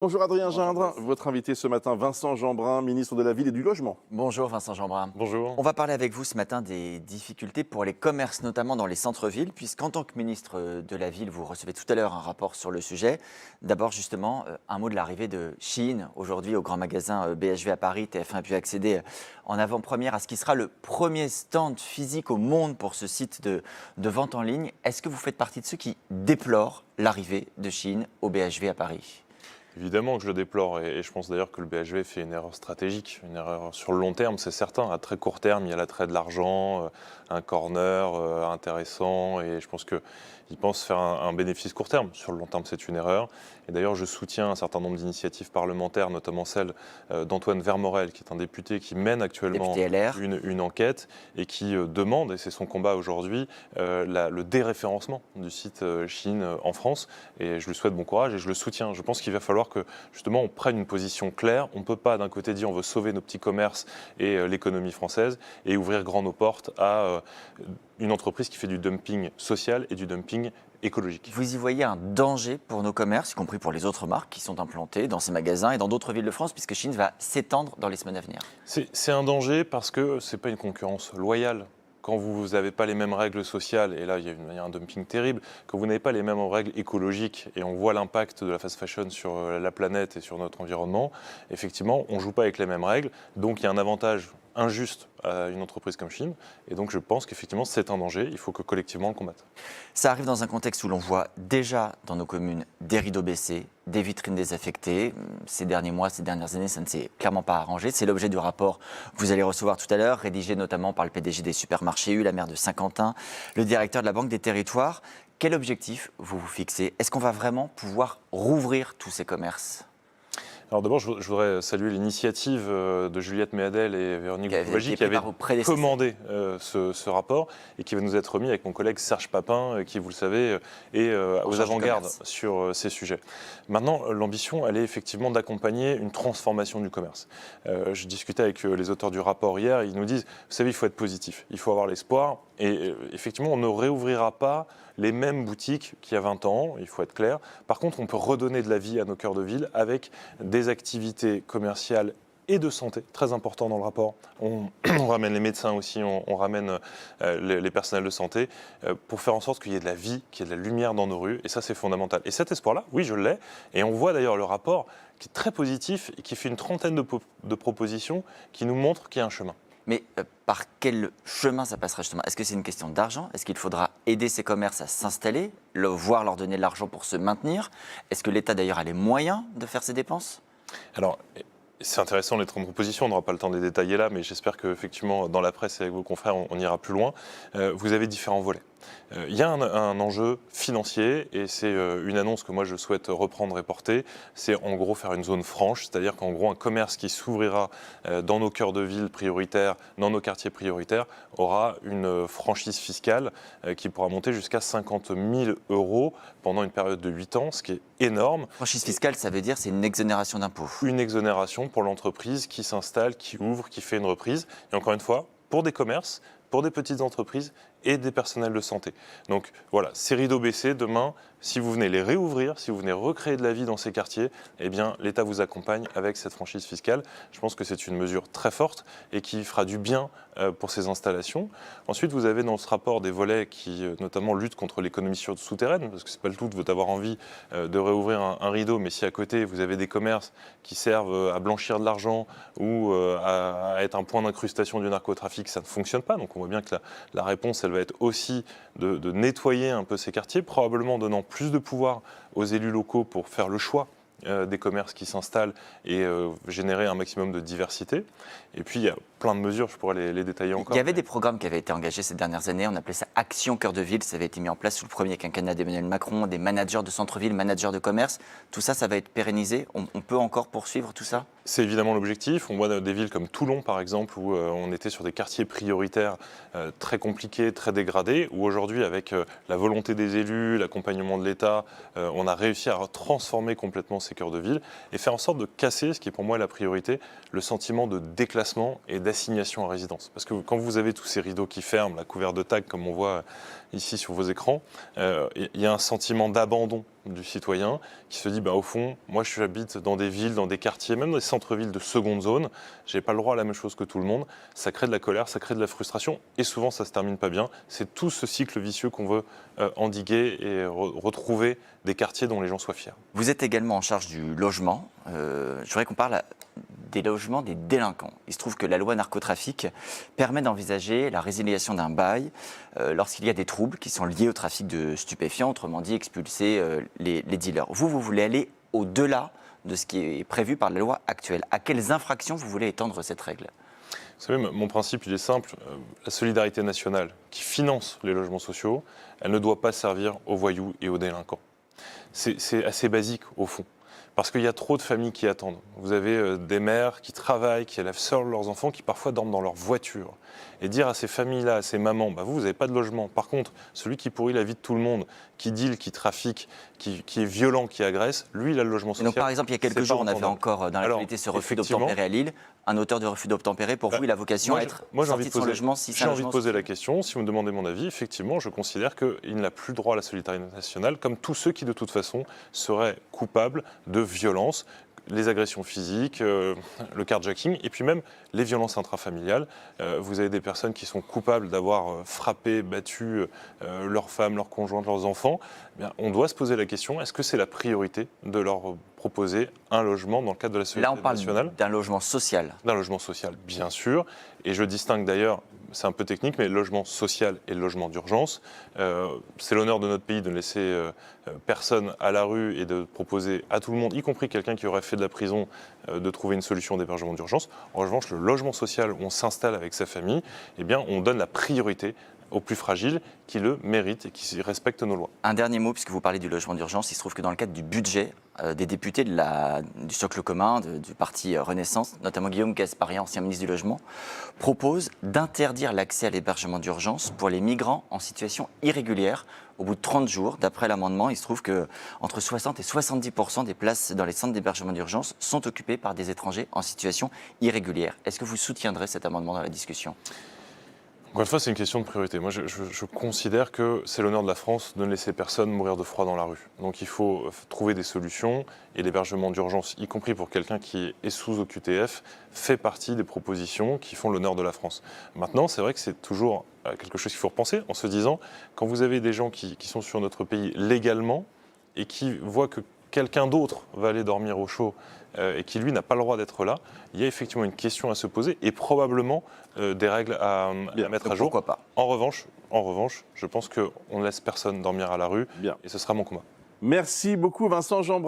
Bonjour Adrien Bonjour. Gindre, votre invité ce matin, Vincent Jeanbrun, ministre de la Ville et du Logement. Bonjour Vincent Jeanbrun. Bonjour. On va parler avec vous ce matin des difficultés pour les commerces, notamment dans les centres-villes, puisqu'en tant que ministre de la Ville, vous recevez tout à l'heure un rapport sur le sujet. D'abord justement, un mot de l'arrivée de Shein, aujourd'hui au grand magasin BHV à Paris. TF1 a pu accéder en avant-première à ce qui sera le premier stand physique au monde pour ce site de vente en ligne. Est-ce que vous faites partie de ceux qui déplorent l'arrivée de Shein au BHV à Paris ? Évidemment que je le déplore et je pense d'ailleurs que le BHV fait une erreur stratégique, une erreur sur le long terme, c'est certain. À très court terme, il y a l'attrait de l'argent, un corner intéressant et je pense qu'ils pensent faire un bénéfice court terme. Sur le long terme, c'est une erreur. Et d'ailleurs, je soutiens un certain nombre d'initiatives parlementaires, notamment celle d'Antoine Vermorel, qui est un député qui mène actuellement une enquête et qui demande, et c'est son combat aujourd'hui, le déréférencement du site Shein en France. Et je lui souhaite bon courage et je le soutiens. Je pense qu'il va falloir que justement on prenne une position claire. On ne peut pas d'un côté dire on veut sauver nos petits commerces et l'économie française et ouvrir grand nos portes à une entreprise qui fait du dumping social et du dumping écologique. Vous y voyez un danger pour nos commerces, y compris pour les autres marques qui sont implantées dans ces magasins et dans d'autres villes de France, puisque Shein va s'étendre dans les semaines à venir. C'est un danger parce que ce n'est pas une concurrence loyale. Quand vous n'avez pas les mêmes règles sociales, et là il y a un dumping terrible, quand vous n'avez pas les mêmes règles écologiques, et on voit l'impact de la fast fashion sur la planète et sur notre environnement, effectivement on ne joue pas avec les mêmes règles, donc il y a un avantage injuste à une entreprise comme Shein, et donc je pense qu'effectivement c'est un danger, il faut que collectivement on le combatte. Ça arrive dans un contexte où l'on voit déjà dans nos communes des rideaux baissés, des vitrines désaffectées. Ces derniers mois, ces dernières années, ça ne s'est clairement pas arrangé. C'est l'objet du rapport que vous allez recevoir tout à l'heure, rédigé notamment par le PDG des supermarchés U, la maire de Saint-Quentin, le directeur de la Banque des Territoires. Quel objectif vous vous fixez ? Est-ce qu'on va vraiment pouvoir rouvrir tous ces commerces ? Alors d'abord, je voudrais saluer l'initiative de Juliette Méadel et Véronique Louwagie qui avaient commandé ce rapport et qui va nous être remis avec mon collègue Serge Papin, qui, vous le savez, est aux avant-gardes sur ces sujets. Maintenant, l'ambition, elle est effectivement d'accompagner une transformation du commerce. Je discutais avec les auteurs du rapport hier, ils nous disent, vous savez, il faut être positif, il faut avoir l'espoir et effectivement, on ne réouvrira pas les mêmes boutiques qu'il y a 20 ans, il faut être clair. Par contre, on peut redonner de la vie à nos cœurs de ville avec des activités commerciales et de santé, très important dans le rapport. On ramène les médecins aussi, on ramène les personnels de santé pour faire en sorte qu'il y ait de la vie, qu'il y ait de la lumière dans nos rues, et ça c'est fondamental. Et cet espoir-là, oui je l'ai, et on voit d'ailleurs le rapport qui est très positif et qui fait une trentaine de propositions qui nous montrent qu'il y a un chemin. Mais par quel chemin ça passera justement ? Est-ce que c'est une question d'argent ? Est-ce qu'il faudra aider ces commerces à s'installer, voire leur donner de l'argent pour se maintenir ? Est-ce que l'État d'ailleurs a les moyens de faire ces dépenses ? Alors, c'est intéressant les 30 propositions, on n'aura pas le temps de les détailler là, mais j'espère qu'effectivement dans la presse et avec vos confrères on ira plus loin. Vous avez différents volets. Il y a un enjeu financier et c'est une annonce que moi je souhaite reprendre et porter. C'est en gros faire une zone franche, c'est-à-dire qu'en gros un commerce qui s'ouvrira dans nos cœurs de ville prioritaires, dans nos quartiers prioritaires, aura une franchise fiscale qui pourra monter jusqu'à 50 000 € pendant une période de 8 ans, ce qui est énorme. Franchise fiscale, ça veut dire c'est une exonération d'impôts. Une exonération pour l'entreprise qui s'installe, qui ouvre, qui fait une reprise. Et encore une fois, pour des commerces, pour des petites entreprises et des personnels de santé. Donc voilà, ces rideaux baissés, demain, si vous venez les réouvrir, si vous venez recréer de la vie dans ces quartiers, eh bien l'État vous accompagne avec cette franchise fiscale. Je pense que c'est une mesure très forte et qui fera du bien pour ces installations. Ensuite, vous avez dans ce rapport des volets qui notamment luttent contre l'économie souterraine, parce que c'est pas le tout d'avoir envie de réouvrir un rideau, mais si à côté vous avez des commerces qui servent à blanchir de l'argent ou à être un point d'incrustation du narcotrafic, ça ne fonctionne pas. Donc on voit bien que la réponse, elle va être aussi de nettoyer un peu ces quartiers, probablement donnant plus de pouvoir aux élus locaux pour faire le choix des commerces qui s'installent et générer un maximum de diversité. Et puis il y a plein de mesures, je pourrais les détailler encore. Il y avait des programmes qui avaient été engagés ces dernières années, on appelait ça Action Cœur de Ville, ça avait été mis en place sous le premier quinquennat d'Emmanuel Macron, des managers de centre-ville, managers de commerce, tout ça, ça va être pérennisé, on peut encore poursuivre tout ça ? C'est évidemment l'objectif. On voit des villes comme Toulon, par exemple, où on était sur des quartiers prioritaires très compliqués, très dégradés, où aujourd'hui, avec la volonté des élus, l'accompagnement de l'État, on a réussi à transformer complètement ces cœurs de ville et faire en sorte de casser, ce qui est pour moi la priorité, le sentiment de déclassement et d'assignation à résidence. Parce que quand vous avez tous ces rideaux qui ferment, la couverte de tag, comme on voit ici sur vos écrans, il y a un sentiment d'abandon du citoyen qui se dit, au fond, moi j'habite dans des villes, dans des quartiers, même dans des centres-villes de seconde zone, je n'ai pas le droit à la même chose que tout le monde. Ça crée de la colère, ça crée de la frustration et souvent ça ne se termine pas bien. C'est tout ce cycle vicieux qu'on veut endiguer et retrouver des quartiers dont les gens soient fiers. Vous êtes également en charge du logement. Je voudrais qu'on parle des logements des délinquants. Il se trouve que la loi narcotrafic permet d'envisager la résiliation d'un bail lorsqu'il y a des troubles qui sont liés au trafic de stupéfiants, autrement dit expulser les dealers. Vous voulez aller au-delà de ce qui est prévu par la loi actuelle. À quelles infractions vous voulez étendre cette règle ? Vous savez, mon principe, il est simple. La solidarité nationale qui finance les logements sociaux, elle ne doit pas servir aux voyous et aux délinquants. C'est assez basique, au fond. Parce qu'il y a trop de familles qui attendent. Vous avez des mères qui travaillent, qui élèvent seuls leurs enfants, qui parfois dorment dans leur voiture. Et dire à ces familles-là, à ces mamans, vous n'avez pas de logement. Par contre, celui qui pourrit la vie de tout le monde, qui deal, qui trafique, qui est violent, qui agresse, lui, il a le logement social. Donc, par exemple, il y a quelques jours, on avait encore dans l'actualité ce refus d'obtempérer à Lille. Un auteur de refus d'obtempérer, pour vous, il a vocation à être sorti de son logement si j'ai envie de poser la question. Si vous me demandez mon avis, effectivement, je considère qu'il n'a plus droit à la solidarité nationale, comme tous ceux qui, de toute façon, seraient coupables de violences, les agressions physiques, le carjacking, et puis même les violences intrafamiliales. Vous avez des personnes qui sont coupables d'avoir frappé, battu leurs femmes, leurs conjointes, leurs enfants. On doit se poser la question, est-ce que c'est la priorité de leur proposer un logement dans le cadre de la solidarité nationale ? Là, on parle d'un logement social. D'un logement social, bien sûr. Et je distingue d'ailleurs, c'est un peu technique, mais le logement social et le logement d'urgence. C'est l'honneur de notre pays de ne laisser personne à la rue et de proposer à tout le monde, y compris quelqu'un qui aurait fait de la prison, de trouver une solution d'hébergement d'urgence. En revanche, le logement social où on s'installe avec sa famille, on donne la priorité aux plus fragiles qui le méritent et qui respectent nos lois. Un dernier mot, puisque vous parlez du logement d'urgence, il se trouve que dans le cadre du budget des députés du socle commun, du parti Renaissance, notamment Guillaume Kasbarian, ancien ministre du Logement, propose d'interdire l'accès à l'hébergement d'urgence pour les migrants en situation irrégulière. Au bout de 30 jours, d'après l'amendement, il se trouve qu'entre 60 et 70% des places dans les centres d'hébergement d'urgence sont occupées par des étrangers en situation irrégulière. Est-ce que vous soutiendrez cet amendement dans la discussion ? Encore une fois, c'est une question de priorité. Moi, je considère que c'est l'honneur de la France de ne laisser personne mourir de froid dans la rue. Donc il faut trouver des solutions et l'hébergement d'urgence, y compris pour quelqu'un qui est sous OQTF, fait partie des propositions qui font l'honneur de la France. Maintenant, c'est vrai que c'est toujours quelque chose qu'il faut repenser en se disant, quand vous avez des gens qui sont sur notre pays légalement et qui voient que quelqu'un d'autre va aller dormir au chaud et qui, lui, n'a pas le droit d'être là, il y a effectivement une question à se poser et probablement des règles à mettre à jour. Pourquoi pas ? En revanche, je pense qu'on ne laisse personne dormir à la rue et ce sera mon combat. Merci beaucoup Vincent Jeanbrun.